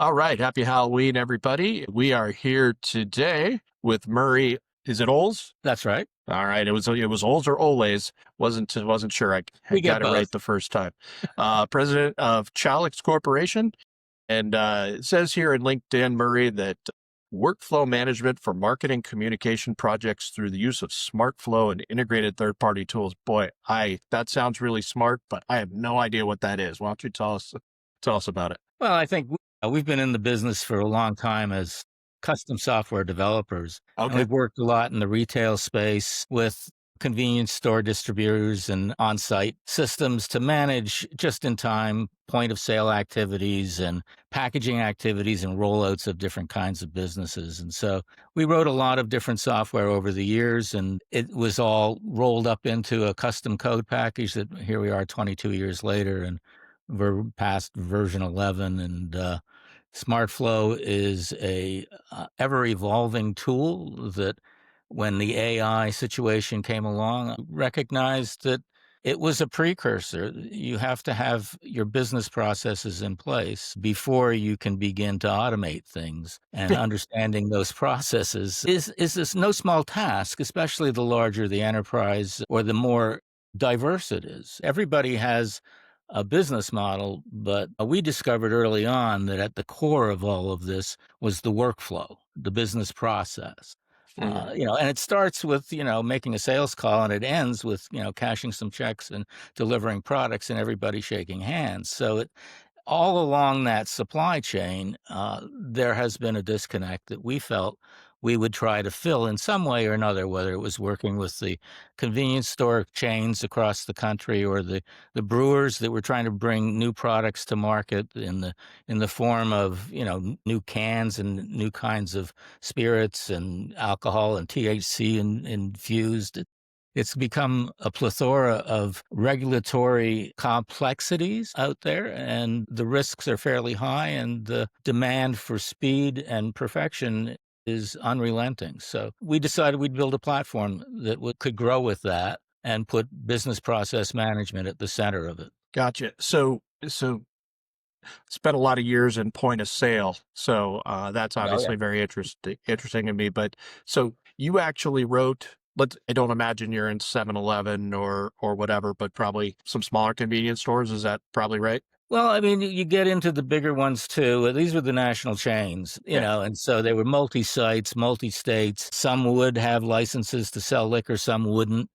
All right. Happy Halloween, everybody. We are here today with Murray. Is it Oles? That's right. All right. It was Oles or Oles. Wasn't sure. I We had get got it both. right the first time. President of Chalex Corporation. And it says here in LinkedIn, Murray, that workflow management for marketing communication projects through the use of SmartFlow and integrated third-party tools. Boy, I that sounds really smart, but I have no idea what that is. Why don't you tell us about it? Well, I think we've been in the business for a long time as custom software developers, and Okay. we've worked a lot in the retail space with convenience store distributors and on-site systems to manage just-in-time point-of-sale activities and packaging activities and rollouts of different kinds of businesses. And so we wrote a lot of different software over the years, and it was all rolled up into a custom code package that here we are 22 years later, and we're past version 11. And SmartFlow is a ever evolving tool that, when the AI situation came along, recognized that it was a precursor. You have to have your business processes in place before you can begin to automate things. And understanding those processes is this no small task, especially the larger the enterprise or the more diverse it is. Everybody has a business model, but we discovered early on that at the core of all of this was the workflow, the business process. Mhm. And it starts with, making a sales call, and it ends with, cashing some checks and delivering products and everybody shaking hands. So all along that supply chain, there has been a disconnect that we felt we would try to fill in some way or another, whether it was working with the convenience store chains across the country or the brewers that were trying to bring new products to market in the form of new cans and new kinds of spirits and alcohol and THC infused. It's become a plethora of regulatory complexities out there, and the risks are fairly high, and the demand for speed and perfection is unrelenting. So we decided we'd build a platform that could grow with that and put business process management at the center of it. Gotcha. So spent a lot of years in point of sale. So that's Oh, yeah. obviously very interesting to me. But so you actually wrote. I don't imagine you're in 7-Eleven or whatever, but probably some smaller convenience stores. Is that probably right? Well, I mean, you get into the bigger ones too. These were the national chains, Yeah. and so they were multi-sites, multi-states. Some would have licenses to sell liquor, some wouldn't.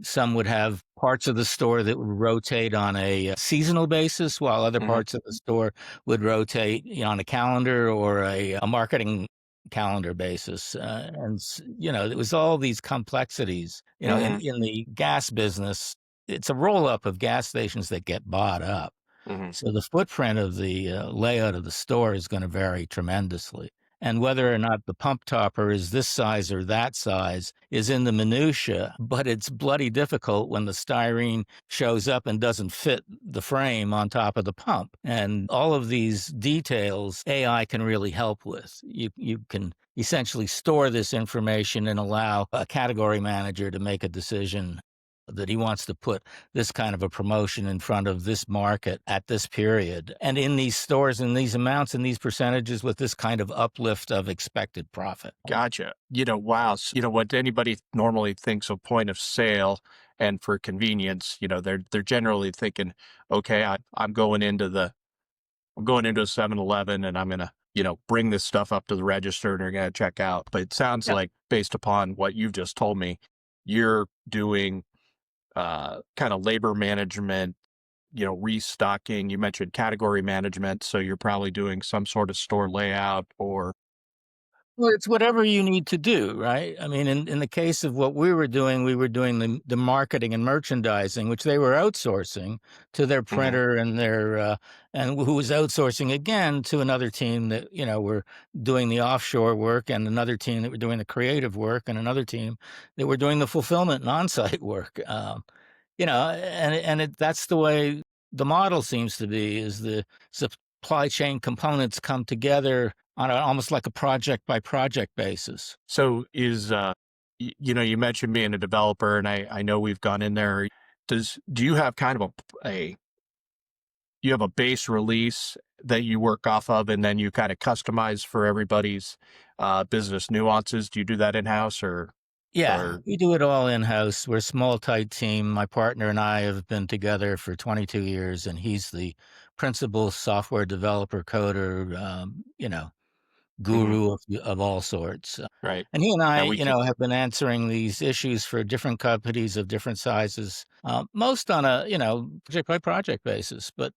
Some would have parts of the store that would rotate on a seasonal basis, while other Hmm. parts of the store would rotate, on a calendar or a marketing calendar basis. It was all these complexities. In Hmm. in the gas business, it's a roll-up of gas stations that get bought up. Hmm. So the footprint of the layout of the store is going to vary tremendously. And whether or not the pump topper is this size or that size is in the minutia, but it's bloody difficult when the styrene shows up and doesn't fit the frame on top of the pump. And all of these details AI can really help with. You can essentially store this information and allow a category manager to make a decision that he wants to put this kind of a promotion in front of this market at this period, and in these stores, in these amounts, in these percentages, with this kind of uplift of expected profit. Gotcha. Wow. What anybody normally thinks of point of sale and for convenience, they're generally thinking, okay, I'm going into a 7-Eleven and I'm gonna, bring this stuff up to the register and they're gonna check out. But it sounds Yeah. like based upon what you've just told me, you're doing kind of labor management, restocking. You mentioned category management, so you're probably doing some sort of store layout or Well, it's whatever you need to do, right? I mean, in the case of what we were doing the marketing and merchandising, which they were outsourcing to their Mhm. printer and and who was outsourcing again to another team that, were doing the offshore work, and another team that were doing the creative work, and another team that were doing the fulfillment and on-site work. That's the way the model seems to be, is the supply chain components come together on almost like a project by project basis. So you mentioned being a developer, and I know we've gone in there. Do you have kind of you have a base release that you work off of, and then you kind of customize for everybody's business nuances. Do you do that in house Yeah, or we do it all in-house. We're a small, tight team. My partner and I have been together for 22 years, and he's the principal software developer, coder, Mhm. guru of all sorts. Right? And he and I, And we can have been answering these issues for different companies of different sizes, most on a, project by project basis. But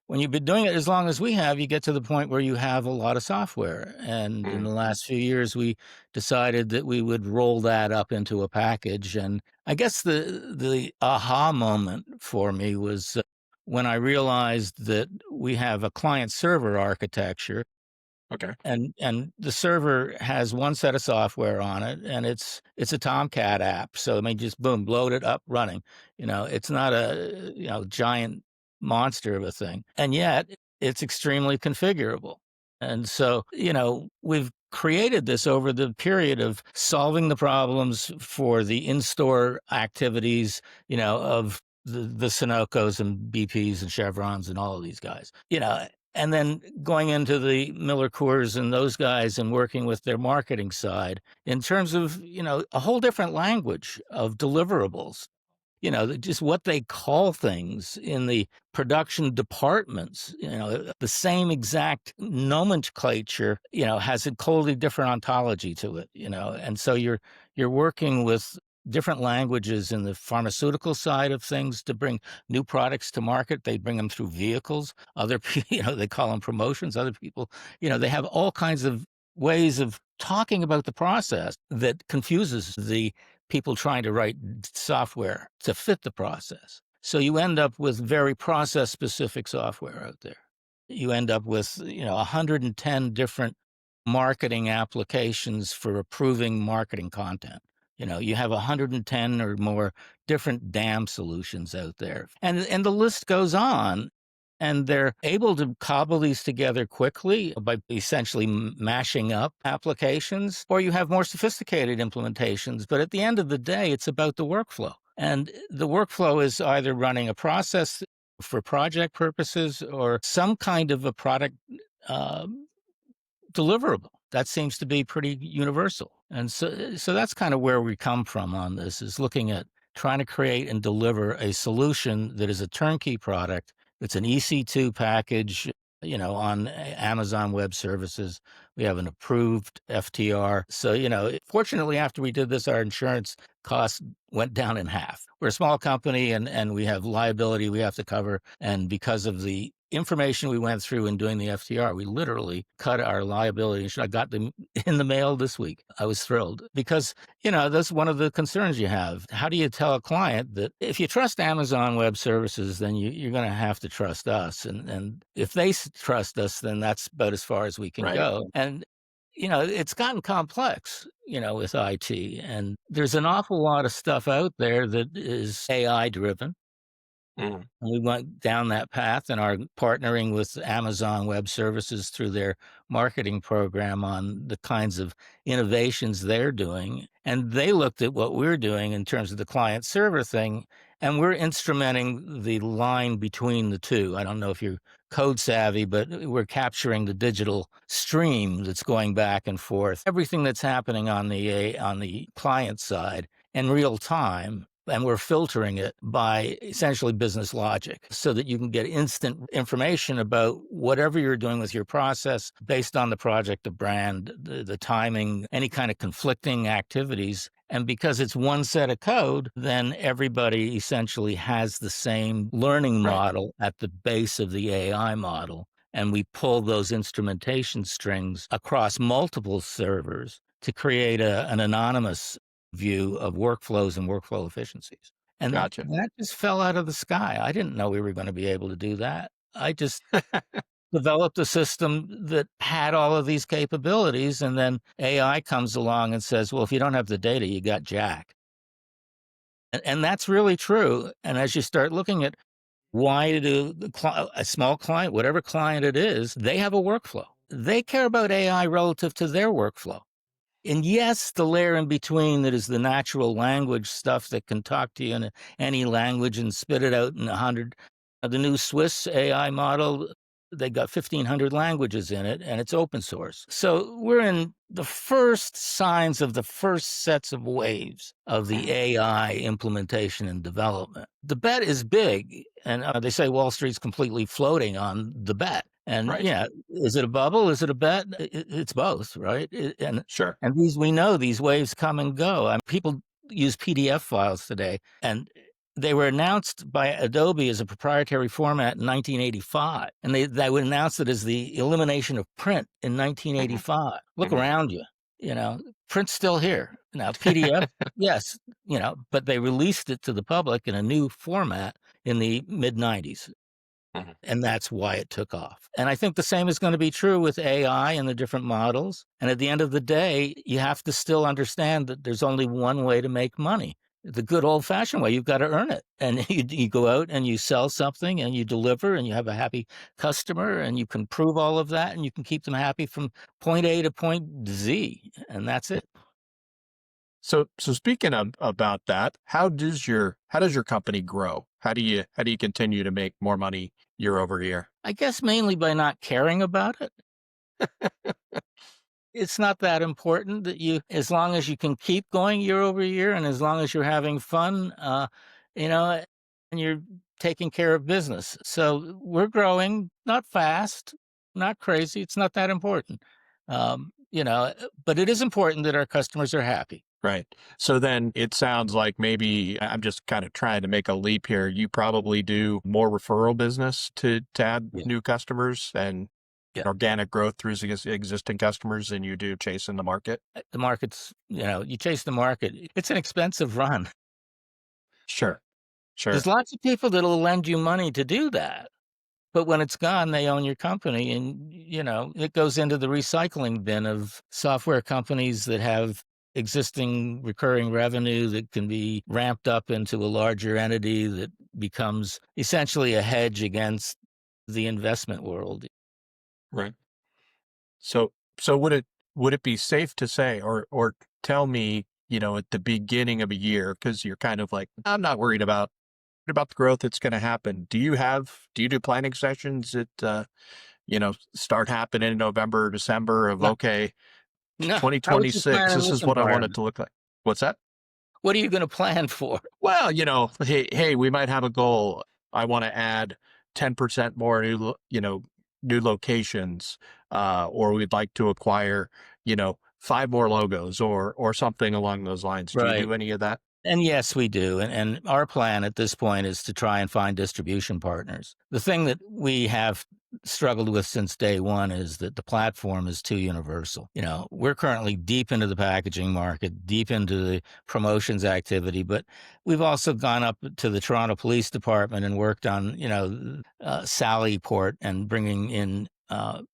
when you've been doing it as long as we have, you get to the point where you have a lot of software. And in mm, the last few years, we decided that we would roll that up into a package. And I guess the aha moment for me was when I realized that we have a client server architecture, okay. and the server has one set of software on it, and it's a Tomcat app. So I mean, just boom, load it up, running. It's not a giant monster of a thing, and yet it's extremely configurable. And so we've created this over the period of solving the problems for the in-store activities, of the Sunocos and BPs and Chevrons and all of these guys. And then going into the Miller Coors and those guys and working with their marketing side in terms of, a whole different language of deliverables, just what they call things in the production departments, the same exact nomenclature, has a totally different ontology to it, and so you're working with different languages in the pharmaceutical side of things to bring new products to market. They bring them through vehicles. Other people, they call them promotions. Other people, they have all kinds of ways of talking about the process that confuses the people trying to write software to fit the process. So you end up with very process specific software out there. You end up with, 110 different marketing applications for approving marketing content. You have 110 or more different DAM solutions out there. And the list goes on. And they're able to cobble these together quickly by essentially mashing up applications, or you have more sophisticated implementations. But at the end of the day, it's about the workflow. And the workflow is either running a process for project purposes or some kind of a product uh, deliverable. That seems to be pretty universal. And so that's kind of where we come from on this, is looking at trying to create and deliver a solution that is a turnkey product. It's an EC2 package, on Amazon Web Services. We have an approved FTR. So, fortunately, after we did this, our insurance costs went down in half. We're a small company and we have liability we have to cover. And because of the information we went through in doing the FTR, we literally cut our liability. I got them in the mail this week. I was thrilled because, that's one of the concerns you have. How do you tell a client that if you trust Amazon Web Services, then you're going to have to trust us? And if they trust us, then that's about as far as we can Right. go. And it's gotten complex, with IT. And there's an awful lot of stuff out there that is AI driven. Mm, And we went down that path and are partnering with Amazon Web Services through their marketing program on the kinds of innovations they're doing. And they looked at what we're doing in terms of the client server thing, and we're instrumenting the line between the two. I don't know if you're code savvy, but we're capturing the digital stream that's going back and forth, everything that's happening on the client side in real time, and we're filtering it by essentially business logic so that you can get instant information about whatever you're doing with your process based on the project, the brand, the timing, any kind of conflicting activities. And because it's one set of code, then everybody essentially has the same learning right. model at the base of the AI model. And we pull those instrumentation strings across multiple servers to create an anonymous view of workflows and workflow efficiencies. And Gotcha. that just fell out of the sky. I didn't know we were going to be able to do that. I just developed a system that had all of these capabilities. And then AI comes along and says, well, if you don't have the data, you got Jack. And that's really true. And as you start looking at why do a small client, whatever client it is, they have a workflow. They care about AI relative to their workflow. And yes, the layer in between that is the natural language stuff that can talk to you in any language and spit it out in 100 The new Swiss AI model, they got 1,500 languages in it, and it's open source. So we're in the first signs of the first sets of waves of the Mhm. AI implementation and development. The bet is big, and they say Wall Street's completely floating on the bet. And Right. yeah, is it a bubble? Is it a bet? It's both, right? Sure. And these we know these waves come and go. People use PDF files today, and they were announced by Adobe as a proprietary format in 1985, and they would announce it as the elimination of print in Hmm. 1985. Look Hmm. around you, print's still here. Now PDF, yes, but they released it to the public in a new format in the mid 90s. Hmm. And that's why it took off. And I think the same is going to be true with AI and the different models. And at the end of the day, you have to still understand that there's only one way to make money. The good old fashioned way, you've got to earn it. And you go out and you sell something and you deliver and you have a happy customer and you can prove all of that and you can keep them happy from point A to point Z. And that's it. So speaking of about that, how does your company grow? How do you continue to make more money year over year? I guess mainly by not caring about it. It's not that important that as long as you can keep going year over year and as long as you're having fun, you know, and you're taking care of business. So we're growing, not fast, not crazy. It's not that important. But it is important that our customers are happy. Right. So then it sounds like maybe I'm just kind of trying to make a leap here. You probably do more referral business to add Yeah. new customers and Yeah. organic growth through existing customers than you do chasing the market. The market's, you chase the market. It's an expensive run. Sure. There's Sure. lots of people that'll lend you money to do that. But when it's gone, they own your company, and, it goes into the recycling bin of software companies that have existing recurring revenue that can be ramped up into a larger entity that becomes essentially a hedge against the investment world. Right. So would it be safe to say or tell me, at the beginning of a year, because you're kind of like, I'm not worried about the growth that's going to happen. Do you do planning sessions that start happening in November, December of No, okay, no. How would you plan 2026, in this this is what I want it environment? to look like. What's that? What are you gonna plan for? Well, hey, we might have a goal. I want to add 10% more new locations, or we'd like to acquire, five more logos or something along those lines. Do you Right. do any of that? And yes, we do. And our plan at this point is to try and find distribution partners. The thing that we have struggled with since day one is that the platform is too universal. We're currently deep into the packaging market, deep into the promotions activity, but we've also gone up to the Toronto Police Department and worked on, Sally Port and bringing in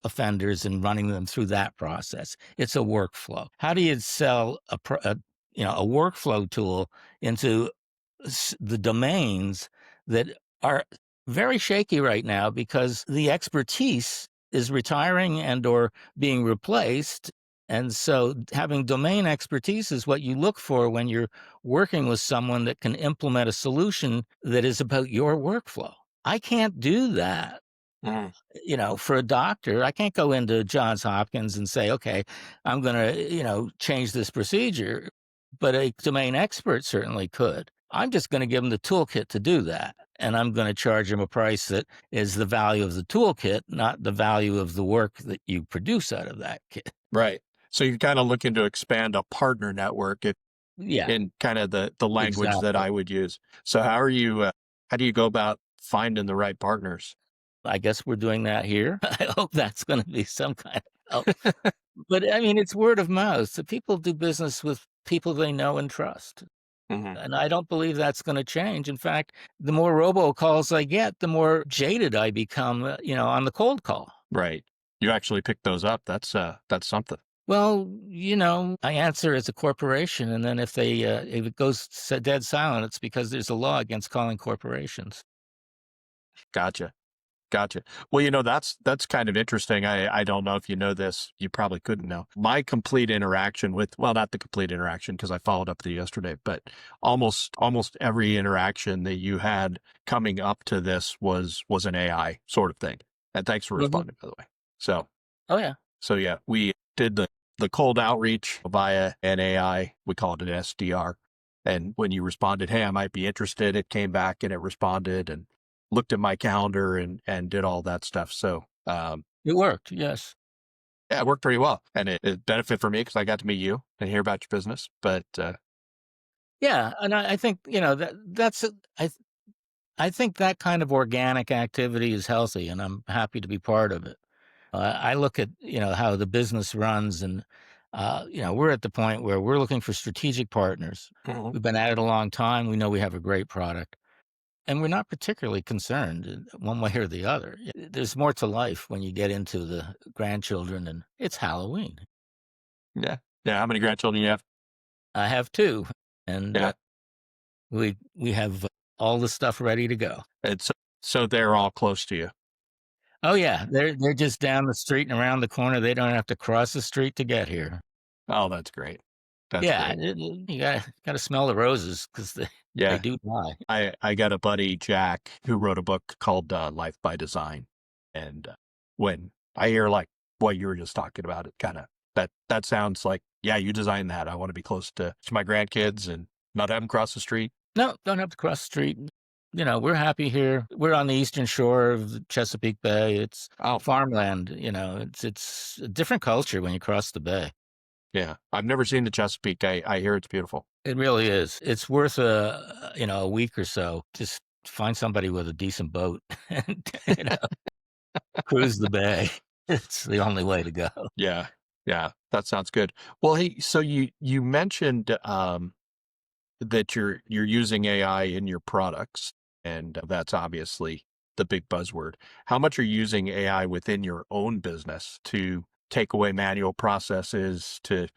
offenders and running them through that process. It's a workflow. How do you sell a workflow tool into the domains that are very shaky right now because the expertise is retiring and or being replaced, and so having domain expertise is what you look for when you're working with someone that can implement a solution that is about your workflow. I can't do that. Mm. For a doctor, I can't go into Johns Hopkins and say, okay, I'm going to, change this procedure, but a domain expert certainly could. I'm just going to give them the toolkit to do that. And I'm going to charge them a price that is the value of the toolkit, not the value of the work that you produce out of that kit. Right. So you're kind of looking to expand a partner network Yeah, in kind of the language that exactly. I would use. So how do you go about finding the right partners? I guess we're doing that here. I hope that's going to be some kind of help. But I mean, it's word of mouth. So people do business with people they know and trust. Hmm. And I don't believe that's going to change. In fact, the more robocalls I get, the more jaded I become, on the cold call. Right. You actually pick those up. That's something. Well, I answer as a corporation, and then if it goes dead silent, it's because there's a law against calling corporations. Gotcha. Gotcha. Well, that's kind of interesting. I don't know if you know this. You probably couldn't know. My complete interaction with, well, not the complete interaction because I followed up with you yesterday, but almost every interaction that you had coming up to this was an AI sort of thing. And thanks for Mhm. responding, by the way. So Oh yeah. so yeah, we did the cold outreach via an AI. We called it an SDR. And when you responded, hey, I might be interested, it came back and it responded and looked at my calendar and did all that stuff. So It worked. Yes. yeah, it worked pretty well. And it benefit for me because I got to meet you and hear about your business. But Yeah, and I think I think that kind of organic activity is healthy, and I'm happy to be part of it. I look at how the business runs, and we're at the point where we're looking for strategic partners. Mhm. We've been at it a long time. We know we have a great product, and we're not particularly concerned one way or the other. There's more to life when you get into the grandchildren, and it's Halloween. Yeah. Yeah. How many grandchildren you have? I have two, and Yeah. we have all the stuff ready to go. It's so they're all close to you. Oh yeah, they're just down the street and around the corner. They don't have to cross the street to get here. Oh, that's great. That's Yeah, great. you gotta smell the roses because they Yeah. do die. I got a buddy, Jack, who wrote a book called Life by Design. And when I hear like what you were just talking about, it kind of that sounds like, yeah, you designed that. I want to be close to my grandkids and not have them cross the street. No, don't have to cross the street. We're happy here. We're on the eastern shore of the Chesapeake Bay. It's Oh, farmland. It's a different culture when you cross the bay. yeah. I've never seen the Chesapeake. I hear it's beautiful. It really is. It's worth a week or so. Just find somebody with a decent boat and cruise the bay. It's the only way to go. Yeah. Yeah. That sounds good. Well, hey, so you mentioned that you're using AI in your products, and that's obviously the big buzzword. How much are you using AI within your own business to take away manual processes to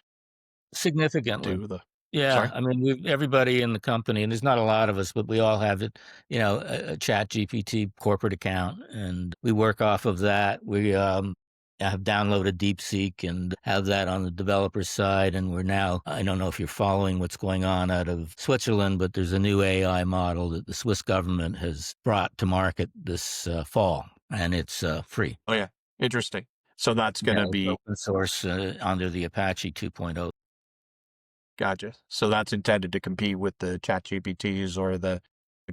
Significantly. do the Yeah, sorry? I mean, everybody in the company, and there's not a lot of us, but we all have it, a Chat GPT corporate account, and we work off of that. We have downloaded DeepSeek and have that on the developer side, and we're now, I don't know if you're following what's going on out of Switzerland, but there's a new AI model that the Swiss government has brought to market this fall, and it's free. Oh yeah, interesting. So that's going Yeah, to it's be open source under the Apache 2.0. gotcha. So that's intended to compete with the Chat GPTs or the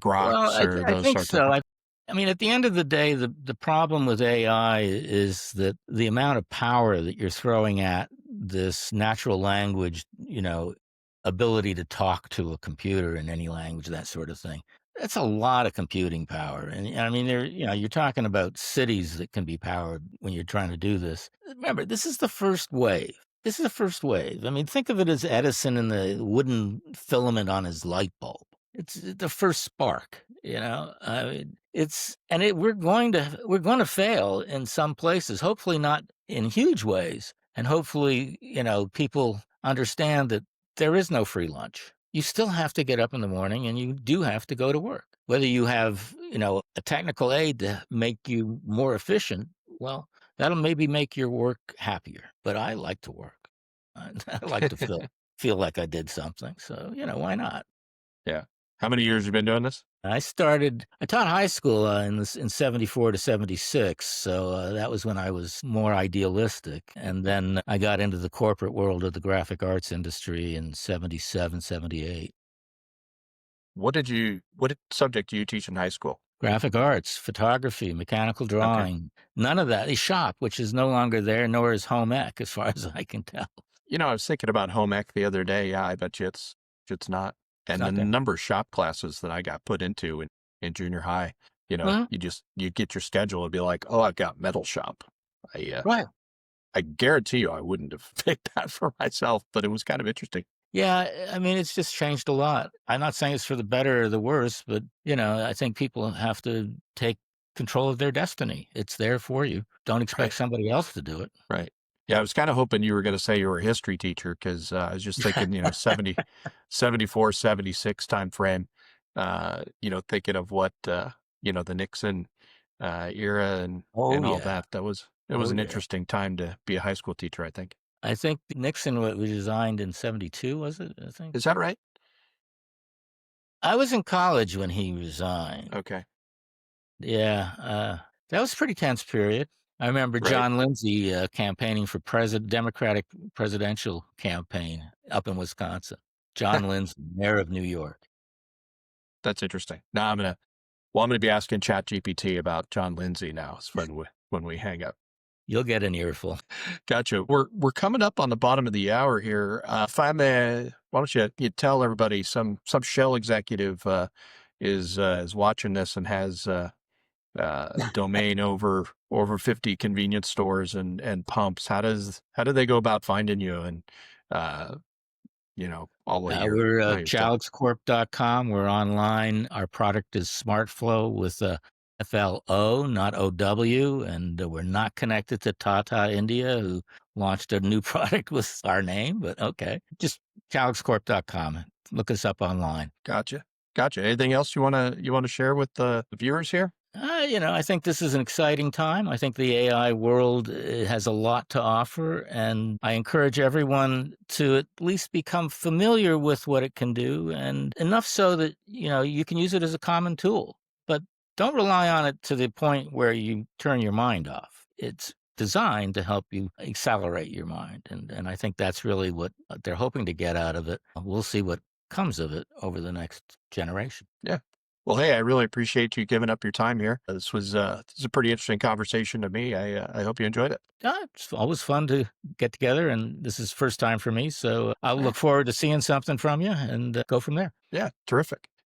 Well, Groks or I those think sorts of so. things. I mean, at the end of the day, the problem with AI is that the amount of power that you're throwing at this natural language, ability to talk to a computer in any language, that sort of thing. That's a lot of computing power. And I mean, you're talking about cities that can be powered when you're trying to do this. Remember, this is the first wave. This is the first wave. I mean, think of it as Edison and the wooden filament on his light bulb. It's the first spark, I mean, we're going to fail in some places, hopefully not in huge ways. And hopefully, people understand that there is no free lunch. You still have to get up in the morning and you do have to go to work. Whether you have, a technical aid to make you more efficient, well, that'll maybe make your work happier. But I like to work. I like to feel like I did something. So, why not? Yeah. How many years you been doing this? I taught high school in 74 to 76. So that was when I was more idealistic. And then I got into the corporate world of the graphic arts industry in 77, 78. What subject do you teach in high school? Graphic arts, photography, mechanical Okay. drawing, none of that. A shop, which is no longer there, nor is home ec, as far as I can tell. I was thinking about home ec the other day. Yeah, I bet you it's not. It's And the not there. number of shop classes that I got put into in junior high, Well, you get your schedule and be like, oh, I've got metal shop. right. I guarantee you I wouldn't have picked that for myself, but it was kind of interesting. Yeah, I mean, it's just changed a lot. I'm not saying it's for the better or the worse, but, I think people have to take control of their destiny. It's there for you. Don't expect Right. somebody else to do it. Right. Yeah, I was kind of hoping you were going to say you were a history teacher because I was just thinking, 74, 76 time frame, thinking of what, the Nixon era and Oh, all yeah. that. It was Oh, an yeah. interesting time to be a high school teacher, I think. I think Nixon was resigned in '72, was it? I think. Is that right? I was in college when he resigned. Okay. Yeah, that was a pretty tense period. I remember Right. John Lindsay, campaigning for Democratic presidential campaign up in Wisconsin. John Lindsay, mayor of New York. That's interesting. Now I'm gonna be asking ChatGPT about John Lindsay now. It's when we hang up. You'll get an earful. Gotcha. We're coming up on the bottom of the hour here. If I may, why don't you tell everybody some Shell executive is watching this and has domain over 50 convenience stores and pumps. How do they go about finding you and uh, We're all your stuff? chalexcorp.com. We're online. Our product is SmartFlow with a FLO, not OW, and we're not connected to Tata India, who launched a new product with our name, but okay. Just chalexcorp.com. Look us up online. Gotcha. Gotcha. Anything else you wanna share with the viewers here? I think this is an exciting time. I think the AI world has a lot to offer, and I encourage everyone to at least become familiar with what it can do, and enough so that you can use it as a common tool. But don't rely on it to the point where you turn your mind off. It's designed to help you accelerate your mind, and I think that's really what they're hoping to get out of it. We'll see what comes of it over the next generation. Yeah. Well, hey, I really appreciate you giving up your time here. This is a pretty interesting conversation to me. I hope you enjoyed it. It's always fun to get together, and this is first time for me, so I'll Yeah. look forward to seeing something from you and go from there. Yeah. Terrific.